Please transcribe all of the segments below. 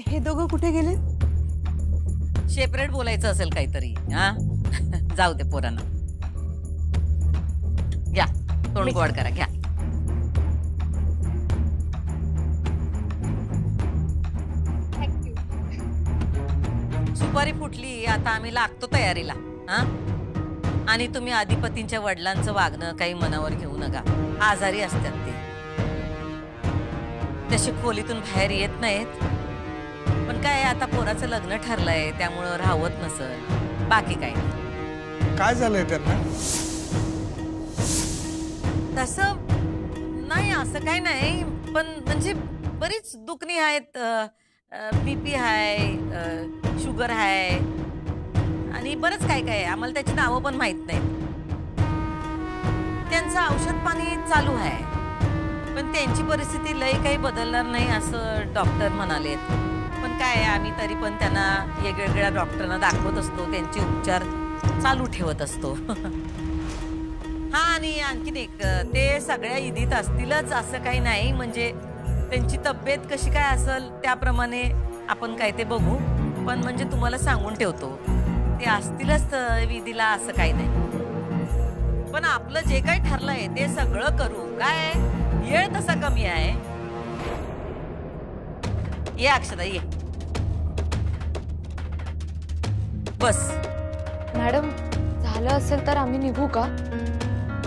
हे दोघं कुठे गेले? सेपरेट बोलायचं असेल काहीतरी हा. जाऊ दे पोरांना. घ्या तोंड गोड करा घ्या. सुपारी फुटली आता आम्ही लागतो तयारीला हा. आणि तुम्ही अधिपतींच्या वडिलांचं वागणं काही मनावर घेऊ नका. आजारी असतात ते, तसे खोलीतून बाहेर येत नाहीत. पण काय आता पोराचं लग्न ठरलंय त्यामुळं राहवत नसल, बाकी काही नाही. काय झालंय त्यांना? तसं नाही, असं काय नाही, पण म्हणजे बरीच दुखणी आहेत. बीपी आहे, शुगर आहे आणि बरंच काय काय आहे. आम्हाला त्याची नावं पण माहित नाहीत. त्यांचं औषध पाणी चालू आहे, पण त्यांची परिस्थिती लय काही बदलणार नाही असं डॉक्टर म्हणालेत. पण काय आहे, आम्ही तरी पण त्यांना वेगवेगळ्या डॉक्टरांना दाखवत असतो, त्यांचे उपचार चालू ठेवत असतो. हा, आणि आणखीन एक, ते सगळ्या ईदीत असतीलच असं काही नाही. म्हणजे त्यांची तब्येत कशी काय असेल त्याप्रमाणे आपण काय ते बघू. पण म्हणजे तुम्हाला सांगून ठेवतो, ते असतीलच विधीला असं काही नाही. पण आपलं जे काही ठरलंय ते सगळं करू. काय येळ तसा कमी आहे. ये अक्षता ये बस. मॅडम झालं असेल तर आम्ही निघू का?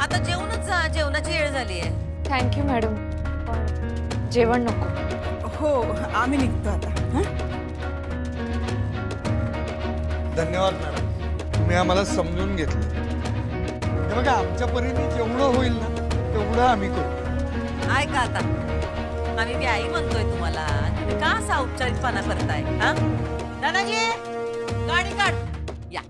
आता जेवणच जा, जेवणाची वेळ झाली आहे. थँक्यू मॅडम, पण जेवण नको. हो, आम्ही निघतो आता. हं? धन्यवाद मॅडम, तुम्ही आम्हाला समजून घेतलं. हे बघा, आमच्या परीने जेवढं होईल ना तेवढं आम्ही करू. ऐका आता, आम्ही बी आई म्हणतोय तुम्हाला, तुम्ही का असा औपचारिकपणा करताय? हा, दादाजी गाडी काढ या.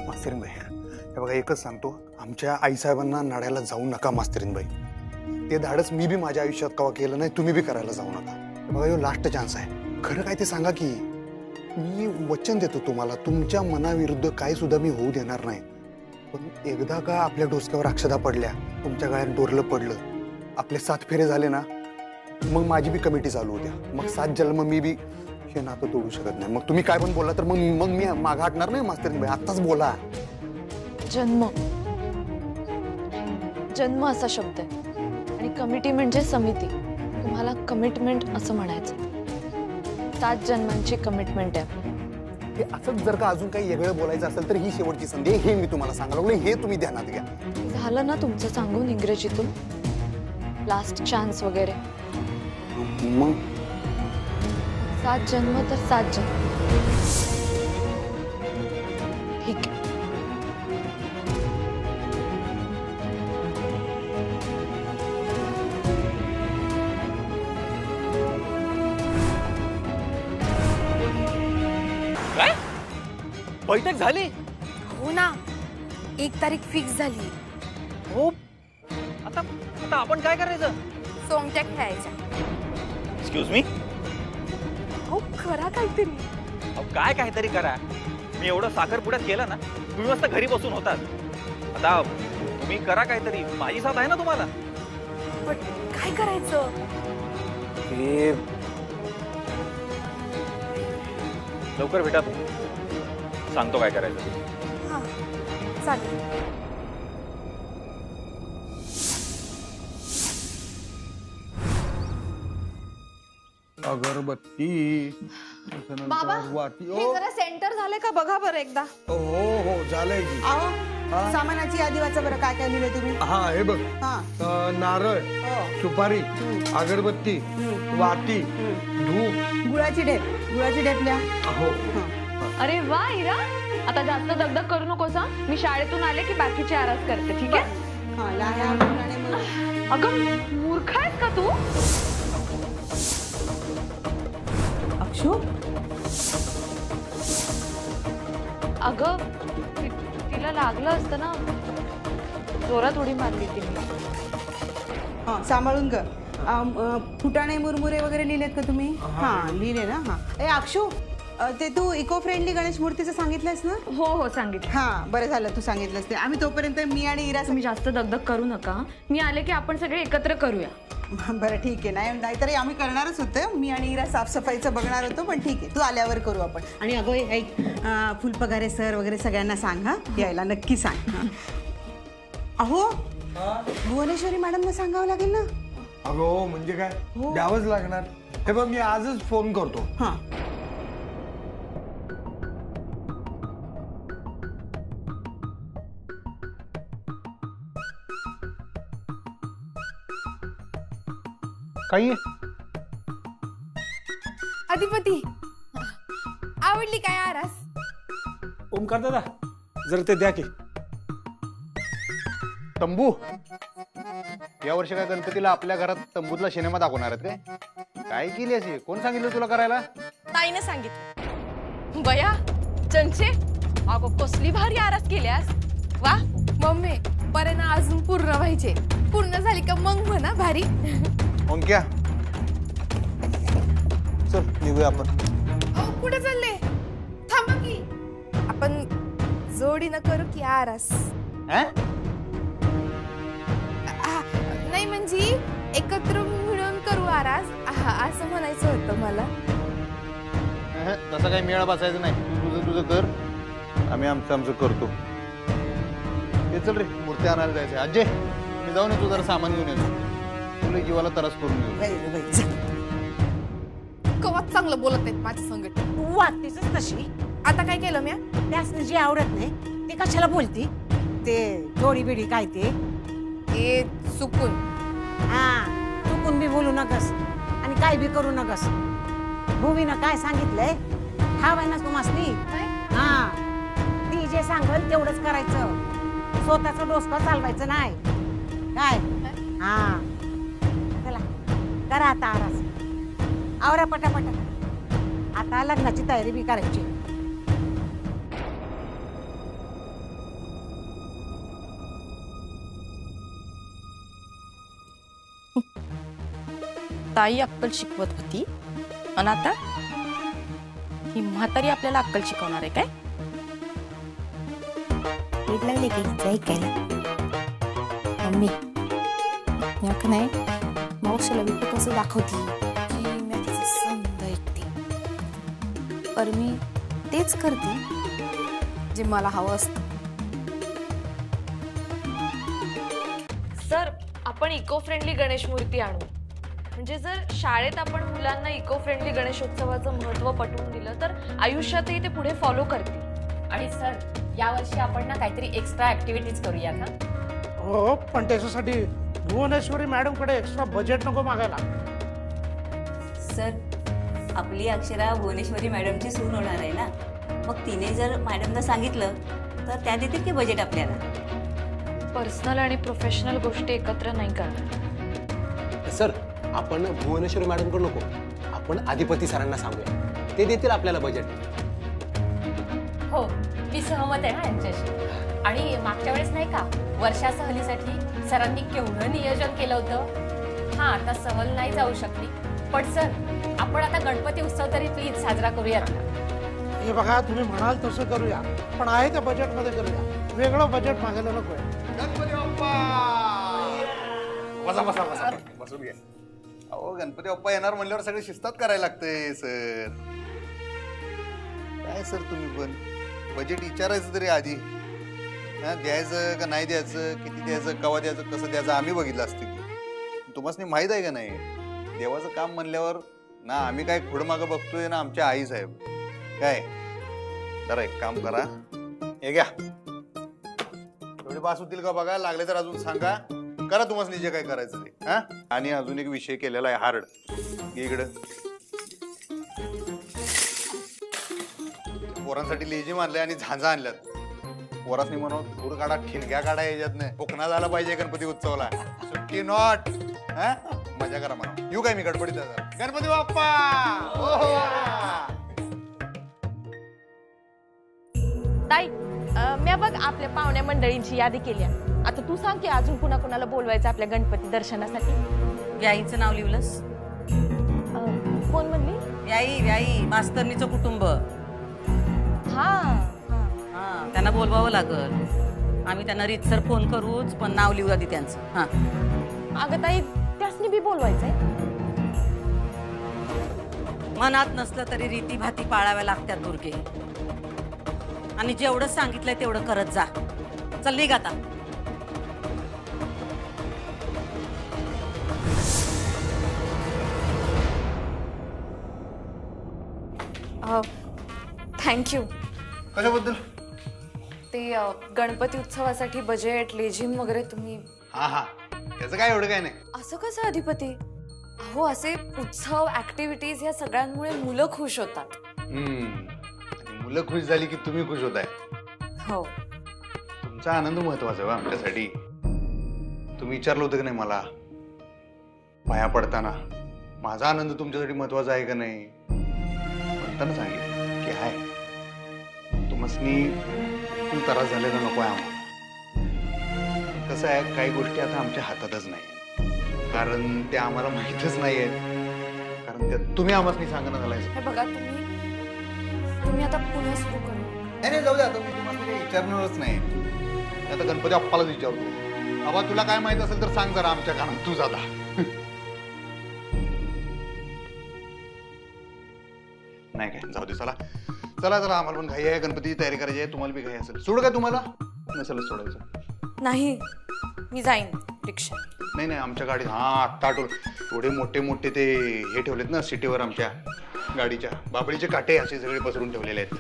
मास्तरीनबाई, हे बघा एकच सांगतो, आमच्या आईसाहेबांना नाड्याला जाऊ नका मास्तरीनबाई. ते धाडस मी बी माझ्या आयुष्यात कवा केलं नाही, तुम्ही बी करायला जाऊ नका. हे बघा, ह्यो लास्ट चान्स आहे. खरं काय ते सांगा की. मी वचन देतो तुम्हाला, तुमच्या मनाविरुद्ध काही सुद्धा मी होऊ देणार नाही. पण एकदा का आपल्या डोसक्यावर अक्षदा पडल्या, तुमच्या गळ्यात डोरलं पडलं, आपले 7 फेरे झाले ना, मग माझी बी कमिटी चालू होत्या. मग 7 जन्म मी बी हे नातं तोडू शकत नाही. मग तुम्ही काय पण बोलला तर मग मग मी मागं हटणार नाही मास्तरीनबाई. आत्ताच बोला. जन्म, जन्म असा शब्द आहे आणि कमिटी म्हणजे समिती. तुम्हाला कमिटमेंट असं म्हणायचं. 7 जन्मांची कमिटमेंट आहे. हे असंच जर का अजून काही वेगळं बोलायचं असेल तर ही शेवटची संधी आहे, हे मी तुम्हाला सांगायला लागलो. हे तुम्ही ध्यानात घ्या. झालं ना तुमचं सांगून इंग्रजीतून लास्ट चान्स वगैरे. मग 7 जन्म तर 7 जन्म. ठीक आहे. काय बैठक झाली? हो ना, 1 तारीख फिक्स झाली. हो, आता आता आपण काय करायचं? सोंगट्या खेळायच्या. एक्सक्यूज मी, हो करा काहीतरी. काय काहीतरी करा. मी एवढं साखरपुड्यात केलं ना, तुम्ही मस्त घरी बसून होतात. आता तुम्ही करा काहीतरी, माझी साथ आहे ना तुम्हाला. पण काय करायचं? हे लवकर भेटा तुम्ही, सांगतो काय करायचं ते. हां, चालेल. अगरबत्ती, बाबा, वाती. हे जरा सेंटर झाले का बघा बरं एकदा. हो हो, झालंय की. अहो, हा? सामानाची यादी वाचा बरं, काय काय लिहिलंय तुम्ही? हा, हे बघ, हा. नारळ, हो. सुपारी, अगरबत्ती, वाती, धूप. गुळाची ढेप लिहा. हो. अरे वा इरा, आता जास्त दगदग करू नकोस हा. मी शाळेतून आले की बाकीची आरास करते, ठीक आहे? हा, लाह्या, फुटाणे, मग. अगं मूर्ख आहेस का तू? अक्षू, अगं तिला लागलं असतं ना, जोरात उडी मारली तिने. हा, सांभाळून कर. फुटाणे, मुरमुरे वगैरे लिहिलेत का तुम्ही? हा, लिहिले ना. हा, ए अक्षू, ते तू इको फ्रेंडली गणेश मूर्तीचं सांगितलंस ना? हो हो सांगितलं. हा बरं झालं तू सांगितलंस ते. आम्ही तोपर्यंत मी आणि इरा तुम्ही जास्त दगदग करू नका. मी आले की आपण सगळे एकत्र करूया. बरं ठीक आहे. नाहीतरी आम्ही करणारच होतं. मी आणि इरा साफसफाईचं बघणार होतो, पण ठीक आहे तू आल्यावर करू आपण. आणि अगं ऐक, फुलपगारे सर वगैरे सगळ्यांना सांग हा, यायला नक्की सांग. हा. अहो भुवनेश्वरी मॅडमना सांगावं लागेल ना. अगो म्हणजे काय, द्यावंच लागणार. हे बघ मी आजच फोन करतो. हा काही अधिपती आवडली काय आरास? ओमकार दादा जर ते द्या की. तंबू या वर्षी काय गणपतीला आपल्या घरात तंबूतला सिनेमा दाखवणार आहेत काय केली अशी? कोण सांगितलं तुला करायला? ताईने सांगितलं. बया चंचे अगो कसली भारी आरास केल्यास. वा मम्मी बरे ना, अजून पूर्ण व्हायचे. पूर्ण झाली का मग म्हणा भारी. ओंक्या चल निघूया आपण. अहो कुठे चालले? थांबा की आपण जोडीनं करू की आरास? नाही म्हणजे एकत्र मिळून करू आरास, असं म्हणायचं होतं मला. तसं काही मेळा बसायचं नाही. तू तुझं तुझं कर, आम्ही आमचं आमचं करतो. हे चल रे मूर्ती आणायला जायचं. अजय मी जाऊन येतो, जरा सामान घेऊन येतो. तुला जीवाला त्रास करून घेऊ. कवाच चांगलं बोलत आहेत माझ्या संगत. तू वागतेच तशी. आता काय केलं म्या? त्यासनं जी आवडत नाही ते कशाला बोलती? ते जोडी बिडी काय ते ए चुकून. हा चुकून बी बोलू नकस आणि काय बी करू नकस. भूमीनं काय सांगितलंय ठाव आहे ना तुम्हासनी? हा ती जे सांगल तेवढंच करायचं. स्वतःचं डोसकं चालवायचं नाही काय. हा चला करा आता आरास. आवरा पटापटा. आता लग्नाची तयारी बी करायची. ताई अक्कल शिकवत होती आणि आता ही म्हातारी आपल्याला अक्कल शिकवणार आहे काय? लागले की ऐकायला मम्मी याक नाही मावशीला बी कसं दाखवती की मी तिचं समज ऐकते. पर मी तेच करते जे मला हवं असतं. सर आपण इको फ्रेंडली गणेश मूर्ती आणू. म्हणजे जर शाळेत आपण मुलांना इको फ्रेंडली गणेशोत्सवाचं महत्त्व पटवून दिलं तर आयुष्यातही ते पुढे फॉलो करतील. आणि सर यावर्षी आपण ना काहीतरी एक्स्ट्रा ऍक्टिव्हिटीज करूया का? हो पण त्याच्यासाठी भुवनेश्वरी मॅडम कडे एक्स्ट्रा बजेट नको मागायला. सर आपली अक्षरा भुवनेश्वरी मॅडमची सून होणार आहे ना, मग तिने जर मॅडमला सांगितलं तर त्या देतील की बजेट आपल्याला. पर्सनल आणि प्रोफेशनल गोष्टी एकत्र नाही करणार. सर आपण भुवनेश्वरी मॅडमकडे नको, आपण अधिपती सरांना सांगूया, ते देतील आपल्याला बजेट. हो मी सहमत आहे यांच्याशी. आणि मागच्या वेळेस नाही का वर्षा सहलीसाठी सरांनी केवढं नियोजन केलं होतं. हा आता सहल नाही जाऊ शकली पण सर आपण आता गणपती उत्सव तरी प्लीज साजरा करूयात ना. हे बघा तुम्ही म्हणाल तसं करूया, पण आहे त्या बजेटमध्ये करूया. वेगळं बजेट मागायला नकोय. गणपती बाप्पा बसा बसा बसा बसून घ्या. अहो गणपती बाप्पा येणार म्हणल्यावर सगळे शिस्तात करायला लागते सर. काय सर तुम्ही पण बजेट विचारायचं तरी आधी. हा द्यायचं का नाही द्यायचं, किती द्यायचं, केव्हा द्यायचं, कसं द्यायचं आम्ही बघितलं असतं. तुम्हाला माहित आहे का नाही, देवाचं काम म्हणल्यावर ना आम्ही काय पुढं मागं बघतोय ना आमच्या आई साहेब. काय जरा एक काम करा, हे घ्या एवढे पास होतील का बघा, लागले तर अजून सांगा. करा तुम्हाला जे काय करायचं ते. हा आणि अजून एक विषय केलेला आहे हार्ड. इकडं पोरांसाठी लेझिम आणले आणि झांजा आणल्यात. पोरासनी म्हणून धूर काढा, ठिणग्या काढा, याच्यात नाही कोकणा झाला पाहिजे गणपती उत्सवाला. सुट्टी नॉट. हा मजा करा म्हणा. येऊ काय मी गडबडीत गणपती बाप्पा. ताई मी बघ आपल्या पाहुण्या मंडळींची यादी केली. आता तू सांग की अजून कुणा कुणाला बोलवायचं आपल्या गणपती दर्शनासाठी. याईचं नाव लिहिलंस? कोण म्हणली? व्याई व्याई मास्तरनीचं कुटुंब. हा हा त्यांना बोलवावं लागल. आम्ही त्यांना रीतसर फोन करूच, पण नाव लिहू आधी त्यांचं. हा अगं ताई त्यासनी बी बोलवायचंय. मनात नसलं तरी रीती भाती पाळाव्या लागतात दुर्गे. आणि जेवढं सांगितलंय तेवढं करत जा. चल निघ आता. थँक्यू. कशाबद्दल? ते गणपती उत्सवासाठी बजेट लेझिम वगैरे तुम्ही. हा हा, त्याचं काय एवढं काय नाही. असं कसं अधिपती? अहो असे उत्सव ऍक्टिव्हिटीज या सगळ्यांमुळे मुलं खुश होतात. आणि मुलं खुश झाली की तुम्ही खुश होताय. हो. तुमचा आनंद महत्वाचा आहे आमच्यासाठी. तुम्ही विचारलं होतं की नाही मला पाया पडताना माझा आनंद तुमच्यासाठी महत्वाचा आहे का नाही? म्हणताना सांगितलं की आहे. तुम्हासनी खूप त्रास झालेला नको आहे आम्हाला. कसं आहे, काही गोष्टी आता आमच्या हातातच नाही, कारण ते आम्हाला माहीतच नाही आहेत. कारण त्या तुम्ही आम्हाला सांगणं झालाय. हे बघा तुम्ही आता पुन्हा सुरू करू. नाही जाऊ दे. आता मी तुम्हाला काही विचारणारच नाही. आता गणपती अप्पालाच विचारतो. बाबा तुला काय माहित असेल तर सांग जरा आमच्या कानात. तू जाता नाही काय, जाऊ दे. चला चला चला, आम्हाला पण घाई आहे. गणपतीची तयारी करायची आहे. तुम्हाला बी घाई असेल. सोड काय तुम्हाला? नसेलच सोडायचं. नाही मी जाईन रिक्षा. नाही नाही, आमच्या गाडीत. हा आत्ता आठवलं. एवढे मोठे मोठे ते हे ठेवलेत ना सिटीवर आमच्या गाडीच्या. बाबळीचे काटे असे सगळे पसरून ठेवलेले आहेत.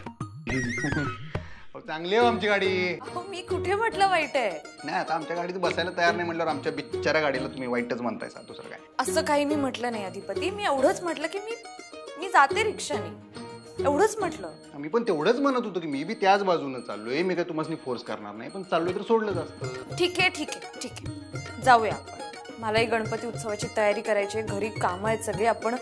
चांगली आहे आमची गाडी. मी कुठे म्हटलं वाईट आहे? नाही, आता आमच्या गाडीत बसायला तयार नाही म्हटल्यावर आमच्या बिचाऱ्या गाडीला तुम्ही वाईटच म्हणताय. दुसरं काय? असं काही मी म्हटलं नाही अधिपती. मी एवढंच म्हटलं की मी जाते रिक्षाने, एवढंच म्हटलं. मी पण तेवढंच म्हणत होतो की मी बी त्याच बाजूने चाललोय. मी काय तुम्हाला फोर्स करणार नाही, पण चाललोय तर सोडलंच असतं. ठीक आहे जाऊया आपण. मलाही गणपती उत्सवाची तयारी करायची आहे. घरी कामं आहेत सगळे. आपण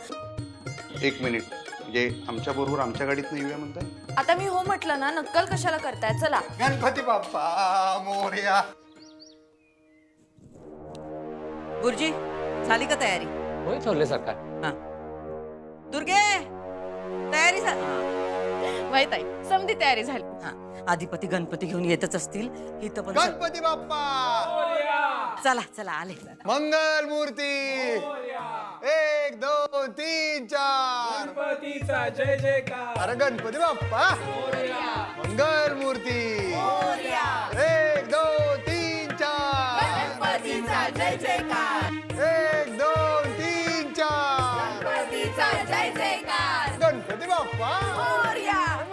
एक मिनिट, म्हणजे आमच्या बरोबर आमच्या गाडीत नाही येऊया म्हणताय? आता मी हो म्हटलं ना, नक्कल कशाला करताय? चला. गणपती बाप्पा मोरया. गुरुजी झाली का तयारी? होय ठरले सरकार. हा दुर्गे तयारी झाली? माहित आहे, समधी तयारी झाली. हा अधिपती गणपती घेऊन येतच असतील. इथं पण गणपती बाप्पा. चला चला आले. मंगल मूर्ती. 1 2 3 4. गणपतीचा जय जयकार. अरे गणपती बाप्पा मंगल मूर्ती. 1 2 3 4. गणपतीचा जय जयकार. 1 2 3 4. गणपतीचा जय जयकार. गणपती बाप्पा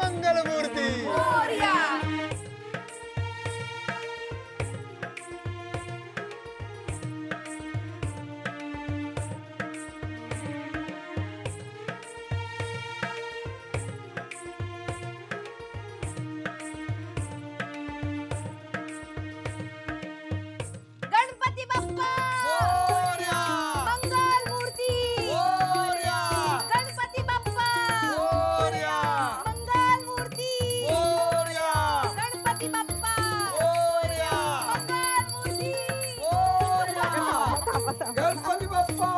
मंगल मूर्ती. गणपती बाप्पा मंगल मूर्ती. गणपती बाप्पा मंगल मूर्ती. गणपती बाप्पा मंगल मूर्ती. गणपती बाप्पा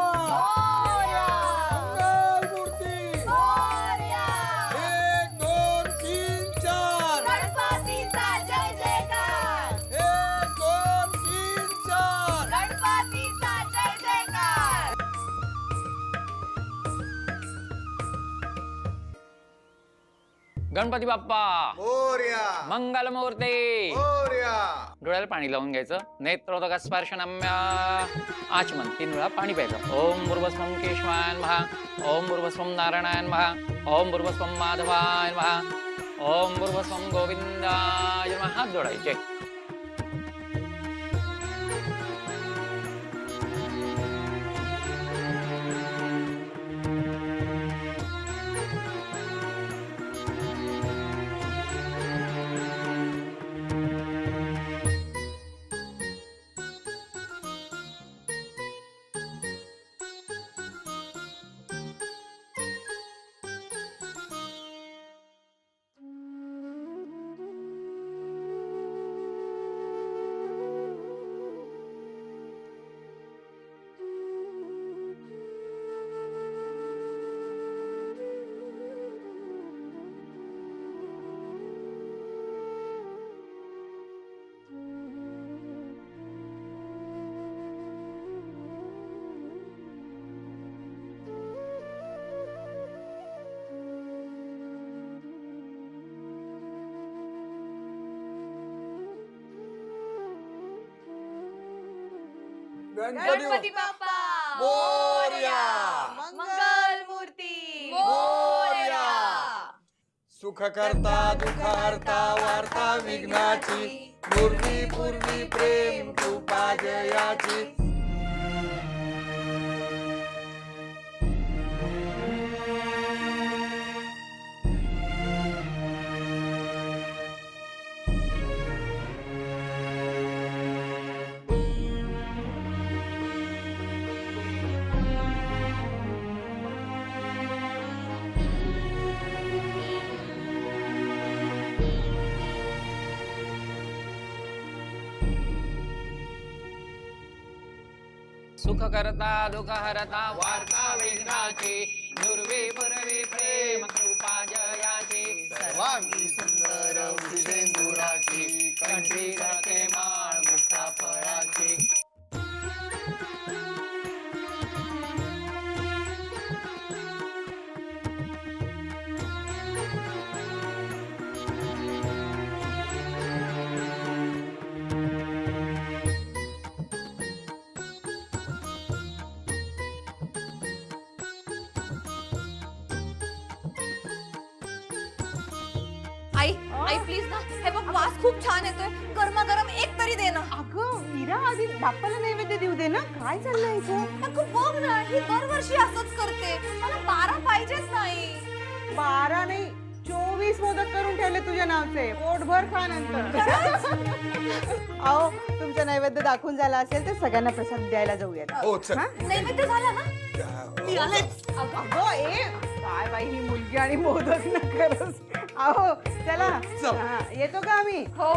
मंगल मूर्ती. 1 2 3 4. गणपतीचा जय जयकार. 1 2 3 4. गणपतीचा जय जयकार. गणपती बाप्पा मोरया. मंगल मूर्ती. मोरया. डोळ्याला पाणी लावून घ्यायचं. नेत्रोदक स्पर्शनम्य आचमन 3 वेळा पाणी प्यायचं. ओम भूर्भस्वं केशवाय महा. ओम भूर्भस्वं नारायणाय महा. ओम भूर्भस्वं माधवाय महा. ओम भूर्भस्वं गोविंदाय नमः. हात जोडायचे. गणपती बाप्पा मोरया. मंगल मूर्ती मोरया. सुख करता दुःख हरता वार्ता विघ्नाची पूर्वी पूर्वी प्रेम कृपा जयाची. सुख करता दुःख हरता वार्ता विघ्नाची दुर्वे पुरवे प्रेम कृपा जयाची. सर्वांगी सुंदर सिंदुराची कंठी घालते माळ मुक्ता फळाची. आई आई प्लीज ना, हे बघ वास खूप छान येतोय, गरमागरम एक तरी दे ना. अगं मीरा, आधी बाप्पाला नैवेद्य देऊ दे ना. काय चाललंय इथं? अगं बघ ना, ही दरवर्षी असंच करते. मला 12 पाहिजेच नाही. 12 नाही 24 मोदक करून ठेवले तुझ्या नावचे. पोटभर खा नंतर. अहो तुमचं नैवेद्य दाखवून झाला असेल तर सगळ्यांना प्रसाद द्यायला जाऊयात. हो चल. नैवेद्य झाला ना? मी आलेच. अगं ए काय बाई ही मुलगी आणि मोदक न करस. अहो चला. हा, येतो का आम्ही? हो.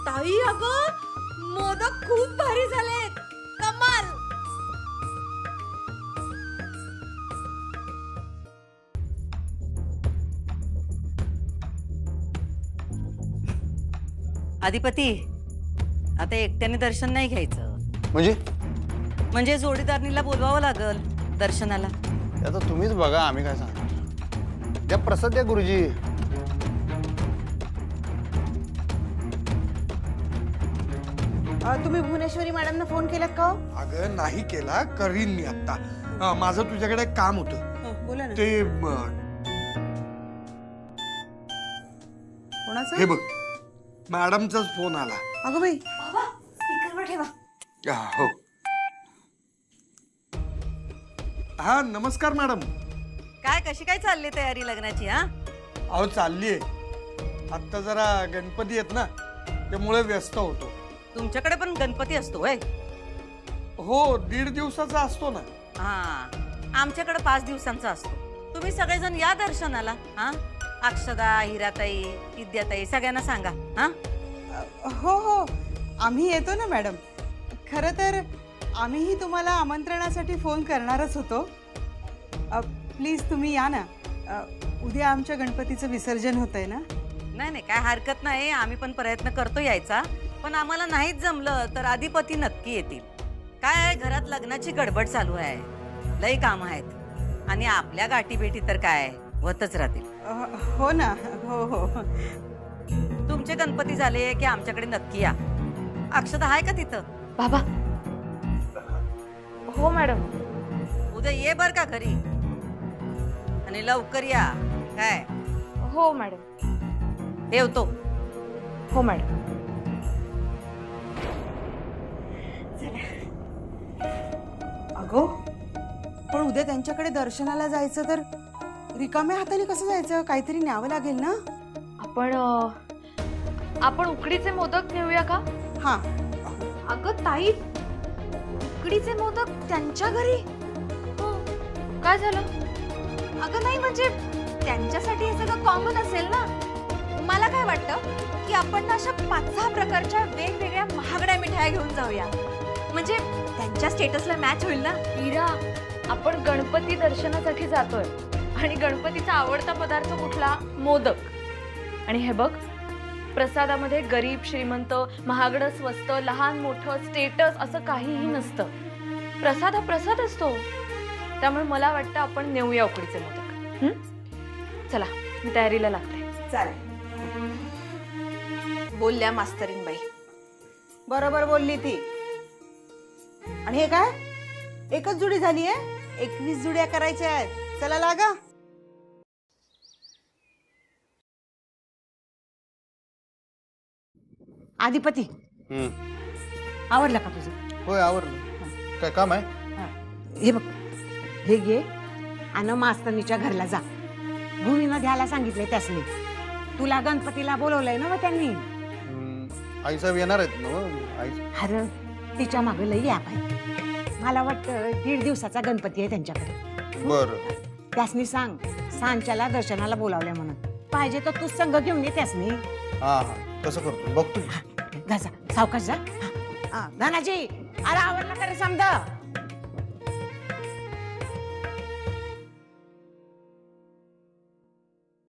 ताई अगं मोदक खूप भारी झालेत. कमाल. अधिपती आता एकट्याने दर्शन नाही घ्यायचं. म्हणजे जोडीदारणीला बोलवावं लागल दर्शनाला. आता तुम्हीच बघा, आम्ही काय सांगतो. त्या प्रसाद द्या गुरुजी. तुम्ही भुवनेश्वरी मॅडमना फोन केलात का हो? अगं नाही केला, करीन मी आता. माझं तुझ्याकडे एक काम होतं. बोला ना. ते कोणाचं? हे बघ मॅडमचाच फोन आला. अगं बाई. बाबा स्पीकरवर ठेवा. हो. हा नमस्कार मॅडम. काय कशी काय चालली तयारी लग्नाची? हा अहो चाललीये. आता जरा गणपती आहेत ना, त्यामुळे व्यस्त होतो. तुमच्याकडे पण गणपती असतो होय? हो 1.5 दिवसाचा असतो ना. हा आमच्याकडे 5 दिवसांचा असतो. तुम्ही सगळेजण या दर्शनाला. हा अक्षदा, हिराताई, विद्याताई सगळ्यांना सांगा. हा हो हो आम्ही येतो ना मॅडम. खरं तर आम्हीही तुम्हाला आमंत्रणासाठी फोन करणारच होतो. प्लीज तुम्ही या ना. उद्या आमच्या गणपतीचं विसर्जन होतंय ना. नाही नाही काय हरकत नाही. आम्ही पण प्रयत्न करतो यायचा. पण आम्हाला नाहीच जमलं तर अधिपती नक्की येतील. काय घरात लग्नाची गडबड चालू आहे, लई काम आहेत. आणि आपल्या गाठी भेटी तर काय होतच राहतील. हो ना. हो हो तुमचे गणपती झाले की आमच्याकडे नक्की या. अक्षता आहे का तिथं? बाबा. हो मॅडम. उद्या ये बर का घरी. आणि लवकर या. काय? हो मॅडम. ठेवतो. हो मॅडम. अगो पण उद्या त्यांच्याकडे दर्शनाला जायचं तर रिकाम्या हाताने कसं जायचं? काहीतरी न्यावं लागेल ना. आपण उकडीचे मोदक नेऊया का? हा. अगं ताई उकडीचे मोदक त्यांच्या घरी? हो. काय झालं? अगं नाही म्हणजे त्यांच्यासाठी हे सगळं कॉमन असेल ना. मला काय वाटतं की आपण अशा 5-6 प्रकारच्या वेगवेगळ्या महागड्या मिठाया घेऊन जाऊया. म्हणजे त्यांच्या स्टेटसला मॅच होईल ना. मीरा आपण गणपती दर्शनासाठी जातोय आणि गणपतीचा आवडता पदार्थ कुठला? मोदक. आणि हे बघ प्रसादामध्ये गरीब श्रीमंत, महागडं स्वस्त, लहान मोठं, स्टेटस असं काहीही नसतं. प्रसाद हा प्रसाद असतो. त्यामुळे मला वाटतं आपण नेऊया उकडीचे मोदक. चला मी तयारीला लागते. चालेल. बोलल्या मास्तरीनबाई. बरोबर बोलली ती. आणि हे काय एकच जुडी झाली आहे? 21 जुड्या करायच्या आहेत. चला लागा. आधिपती आवडलं का तुझं? होय आवडलं. काय काम आहे? हे बघ, हे घे आणि मास्तरणीच्या घरला जा. भूमीनं द्यायला सांगितलंय त्यासनी. तुला गणपतीला बोलवलंय ना त्यांनी. आईसाहेब येणार आहेत ना? आई अरे तिच्या मागे लई ॲप आहे. मला वाटतं 1.5 दिवसाचा गणपती आहे त्यांच्याकडे. बरं. त्यासनी सांग सांच्याला दर्शनाला बोलावलंय म्हणून. पाहिजे तर तू संघ घेऊन ये त्यासनी. हा हा कसं करतो बघतो. जा सावकाश जा. धनाजी अरे आवडलं का रे समजा.